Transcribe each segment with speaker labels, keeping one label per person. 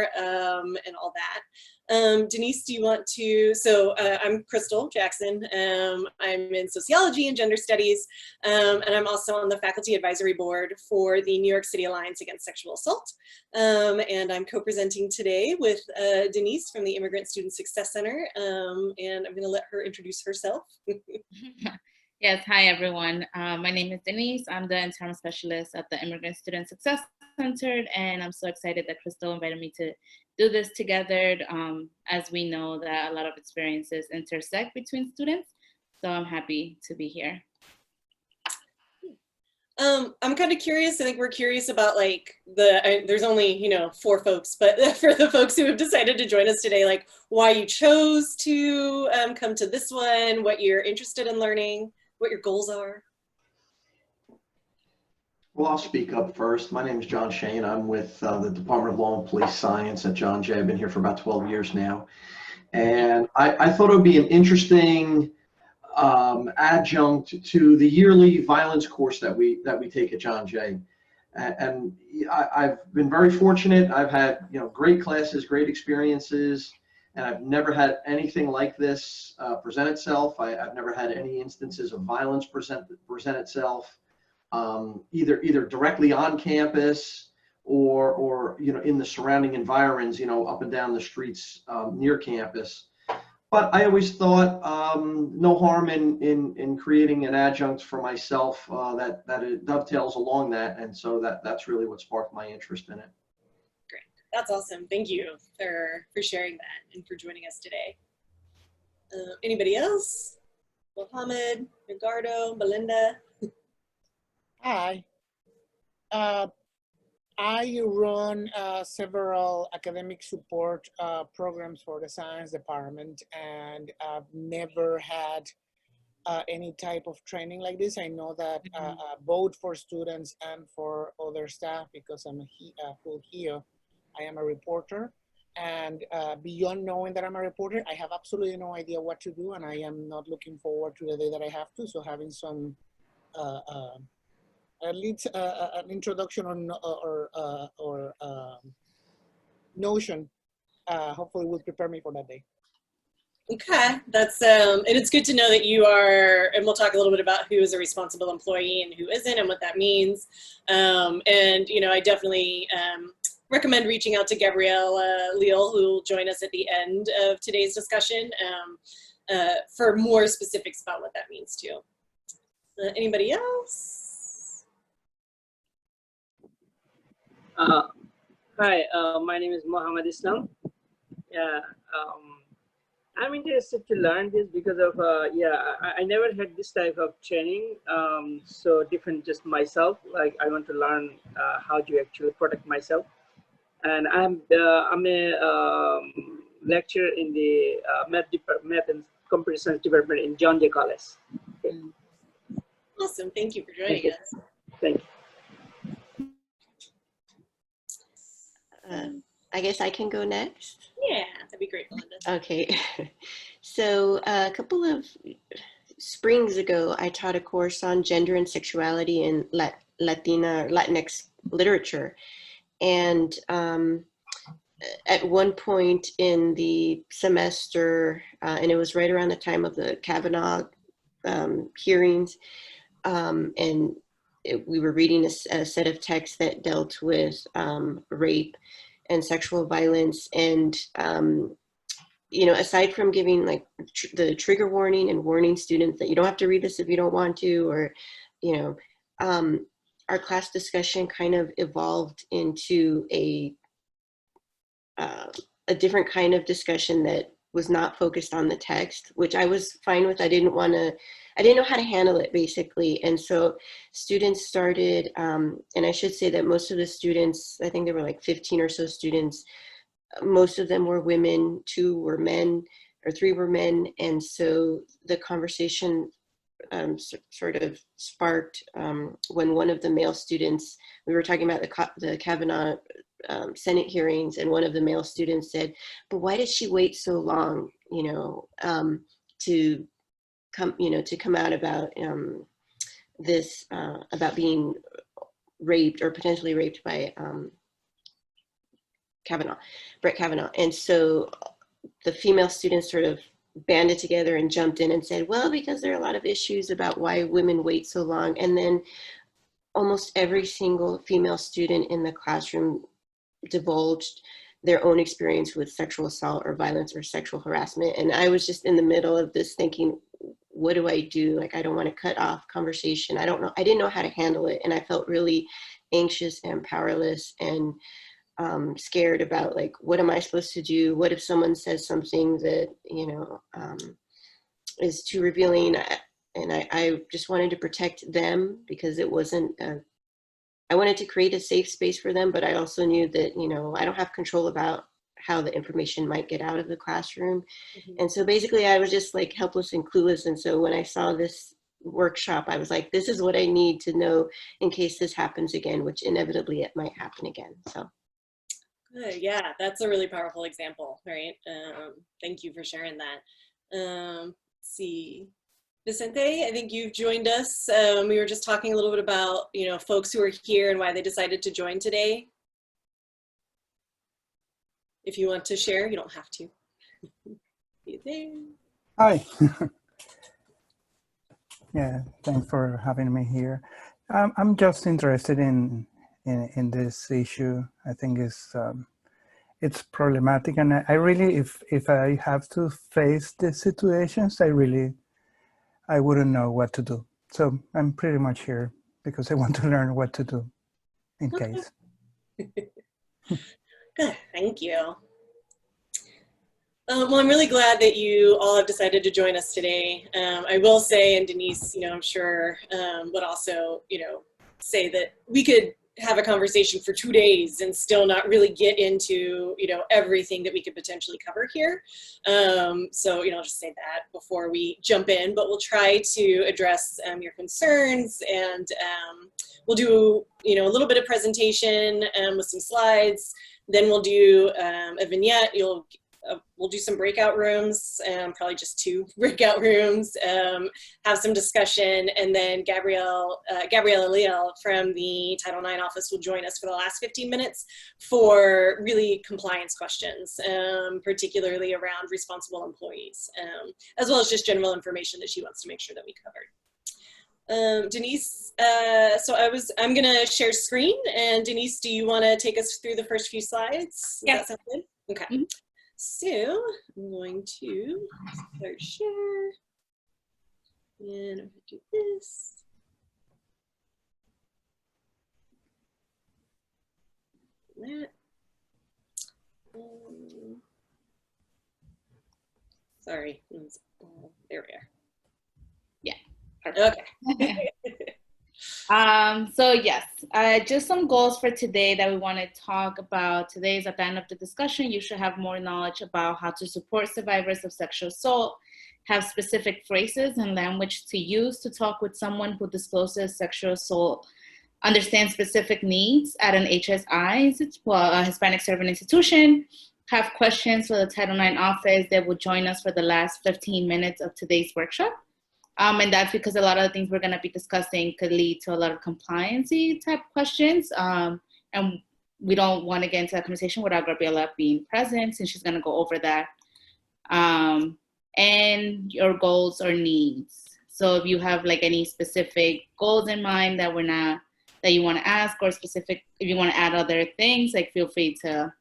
Speaker 1: and all that. Denise, do you want to, I'm Crystal Jackson. I'm in sociology and gender studies, and I'm also on the faculty advisory board for the New York City Alliance Against Sexual Assault. And I'm co-presenting today with Denise from the Immigrant Student Success Center, and I'm gonna let her introduce herself.
Speaker 2: Yes, hi everyone. My name is Denise. I'm the internal specialist at the Immigrant Student Success Center, and I'm so excited that Crystal invited me to do this together, as we know that a lot of experiences intersect between students. So I'm happy to be here.
Speaker 1: I'm kind of curious. I think we're curious about like there's only, 4 folks, but for the folks who have decided to join us today, like why you chose to come to this one, what you're interested in learning, what your goals are.
Speaker 3: Well, I'll speak up first. My name is John Shane. I'm with the Department of Law and Police Science at John Jay. I've been here for about 12 years now. And I thought it would be an interesting adjunct to the yearly violence course that we take at John Jay. And I've been very fortunate. I've had great classes, great experiences, and I've never had anything like this present itself. I've never had any instances of violence present itself, either directly on campus or in the surrounding environs, up and down the streets near campus. But I always thought no harm in creating an adjunct for myself that it dovetails along that, and so that's really what sparked my interest in it.
Speaker 1: Great, that's awesome. Thank you for sharing that and for joining us today. Anybody else? Mohammed, Edgardo, Belinda.
Speaker 4: Hi. I run several academic support programs for the science department, and I've never had any type of training like this. I know that both for students and for other staff, because I'm full here, I am a reporter. And beyond knowing that I'm a reporter, I have absolutely no idea what to do, and I am not looking forward to the day that I have to. So having some at least an introduction or notion hopefully will prepare me for that day.
Speaker 1: Okay, that's and it's good to know that you are, and we'll talk a little bit about who is a responsible employee and who isn't and what that means. And I definitely recommend reaching out to Gabrielle Leal, who will join us at the end of today's discussion for more specifics about what that means too. Anybody else?
Speaker 5: Hi, my name is Muhammad Islam. Yeah, I'm interested to learn this because of I never had this type of training. So different just myself. Like I want to learn how to actually protect myself, and I'm a lecturer in the math and computer science department in John Jay College. Okay.
Speaker 1: Awesome, thank you for joining us.
Speaker 5: Thank you.
Speaker 6: I guess I can go next.
Speaker 1: Yeah, that'd be great, Belinda.
Speaker 6: Okay, so a couple of springs ago, I taught a course on gender and sexuality in Latinx literature. And at one point in the semester, and it was right around the time of the Kavanaugh hearings, and we were reading a set of texts that dealt with rape and sexual violence. And, aside from giving like the trigger warning and warning students that you don't have to read this if you don't want to, or, our class discussion kind of evolved into a different kind of discussion that was not focused on the text, which I was fine with. I didn't know how to handle it, basically. And so students started, and I should say that most of the students, I think there were like 15 or so students, most of them were women, 2 were men, or 3 were men. And so the conversation sort of sparked when one of the male students, we were talking about the Kavanaugh Senate hearings, and one of the male students said, but why did she wait so long, to come out about this, about being raped or potentially raped by Brett Kavanaugh. And so the female students sort of banded together and jumped in and said, well, because there are a lot of issues about why women wait so long. And then almost every single female student in the classroom divulged their own experience with sexual assault or violence or sexual harassment. And I was just in the middle of this thinking, what do I do? Like, I don't want to cut off conversation. I don't know. I didn't know how to handle it. And I felt really anxious and powerless and scared about, like, what am I supposed to do? What if someone says something that, you know, is too revealing? And I just wanted to protect them because it wasn't, I wanted to create a safe space for them, but I also knew that, you know, I don't have control about how the information might get out of the classroom. Mm-hmm. And so basically I was just like helpless and clueless. And so when I saw this workshop, I was like, this is what I need to know in case this happens again, which inevitably it might happen again. So.
Speaker 1: Good. Yeah, that's a really powerful example, right? Thank you for sharing that. Let's see. Vicente, I think you've joined us. We were just talking a little bit about, you know, folks who are here and why they decided to join today. If you want to share, you don't have to. You there?
Speaker 7: Hi. Yeah, thanks for having me here. I'm just interested in this issue. I think it's problematic, and I really, if I have to face these situations, I wouldn't know what to do. So I'm pretty much here because I want to learn what to do in case.
Speaker 1: Good, thank you. Well, I'm really glad that you all have decided to join us today. I will say, and Denise, you know, I'm sure would also, you know, say that we could have a conversation for 2 days and still not really get into, you know, everything that we could potentially cover here. So, you know, I'll just say that before we jump in, but we'll try to address your concerns, and we'll do, you know, a little bit of presentation with some slides. Then we'll do a vignette. We'll do some breakout rooms, probably just 2 breakout rooms, have some discussion, and then Gabrielle Eliel from the Title IX office will join us for the last 15 minutes for really compliance questions, particularly around responsible employees, as well as just general information that she wants to make sure that we covered. Denise, so I'm gonna share screen, and Denise, do you wanna take us through the first few slides?
Speaker 2: Yeah.
Speaker 1: Does that sound good? Okay. Mm-hmm. So I'm going to start share, and I'm going to do this. That. Sorry, there we are.
Speaker 2: Yeah, perfect.
Speaker 1: Okay.
Speaker 2: So yes, just some goals for today that we want to talk about. Today is at the end of the discussion. You should have more knowledge about how to support survivors of sexual assault, have specific phrases and language to use to talk with someone who discloses sexual assault, understand specific needs at an HSI, a Hispanic Serving Institution, have questions for the Title IX office that will join us for the last 15 minutes of today's workshop. And that's because a lot of the things we're going to be discussing could lead to a lot of compliancy type questions. And we don't want to get into that conversation without Gabriela being present, since she's going to go over that. And your goals or needs. So if you have like any specific goals in mind that you want to ask, or specific, if you want to add other things, like feel free to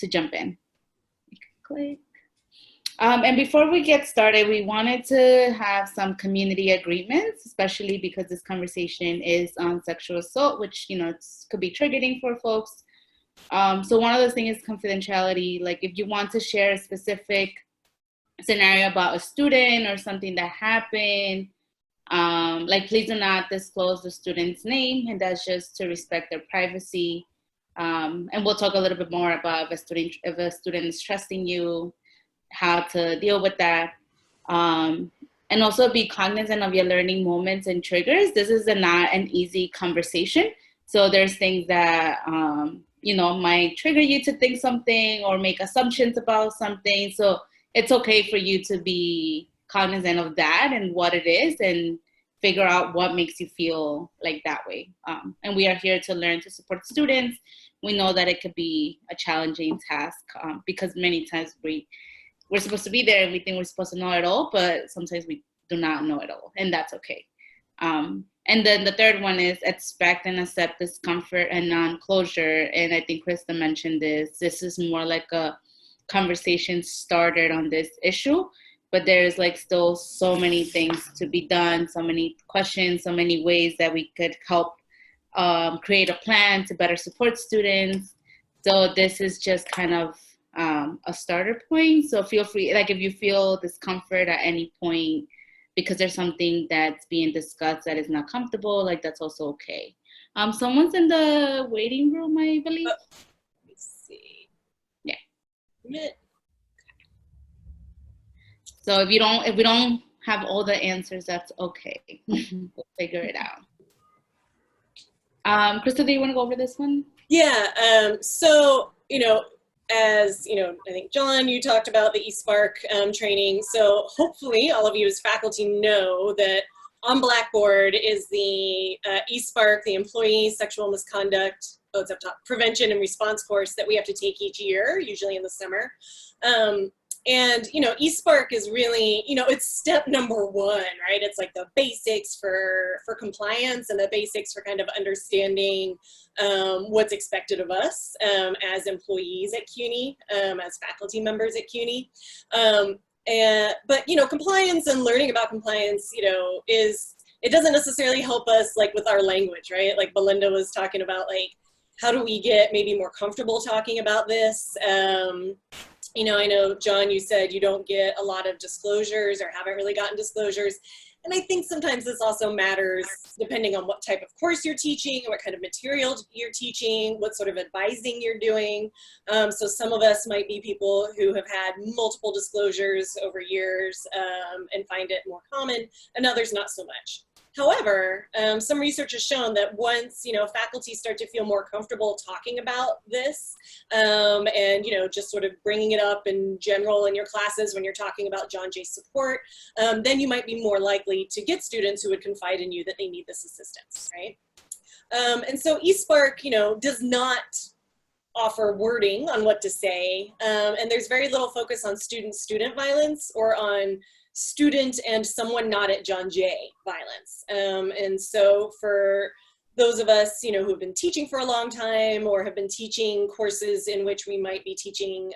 Speaker 2: jump in. Click. And before we get started, we wanted to have some community agreements, especially because this conversation is on sexual assault, which, you know, could be triggering for folks. So one of those things is confidentiality. Like if you want to share a specific scenario about a student or something that happened, like please do not disclose the student's name, and that's just to respect their privacy. And we'll talk a little bit more about if a student is trusting you, how to deal with that, and also be cognizant of your learning moments and triggers. This is not an easy conversation. So there's things that, you know, might trigger you to think something or make assumptions about something. So it's okay for you to be cognizant of that and what it is, and figure out what makes you feel like that way. And we are here to learn to support students. We know that it could be a challenging task because many times we're supposed to be there and we think we're supposed to know it all, but sometimes we do not know it all, and that's okay. And then the third one is expect and accept discomfort and non-closure. And I think Krista mentioned this. This is more like a conversation started on this issue, but there's like still so many things to be done, so many questions, so many ways that we could help create a plan to better support students. So this is just kind of a starter point. So feel free, like if you feel discomfort at any point because there's something that's being discussed that is not comfortable, like that's also okay. Someone's in the waiting room, I believe.
Speaker 1: Let me see.
Speaker 2: Yeah.
Speaker 1: So
Speaker 2: if we don't have all the answers, that's okay. We'll figure it out. Krista, do you want to go over this one?
Speaker 1: Yeah. So, as I think John, you talked about the eSpark training. So hopefully all of you as faculty know that on Blackboard is the eSpark, the Employee Sexual Misconduct, it's up top, Prevention and Response course that we have to take each year, usually in the summer. And, eSpark is really, it's step number one, right? It's like the basics for compliance and the basics for kind of understanding what's expected of us as employees at CUNY, as faculty members at CUNY. But, compliance and learning about compliance, it doesn't necessarily help us like with our language, right? Like Belinda was talking about, like, how do we get maybe more comfortable talking about this? I know, John, you said you don't get a lot of disclosures or haven't really gotten disclosures. And I think sometimes this also matters depending on what type of course you're teaching, what kind of material you're teaching, what sort of advising you're doing. So some of us might be people who have had multiple disclosures over years and find it more common, and others not so much. However, some research has shown that once, faculty start to feel more comfortable talking about this and, just sort of bringing it up in general in your classes when you're talking about John Jay support, then you might be more likely to get students who would confide in you that they need this assistance, right? And so eSpark, does not offer wording on what to say, and there's very little focus on student-student violence or on student and someone not at John Jay violence. And so for those of us, who have been teaching for a long time or have been teaching courses in which we might be teaching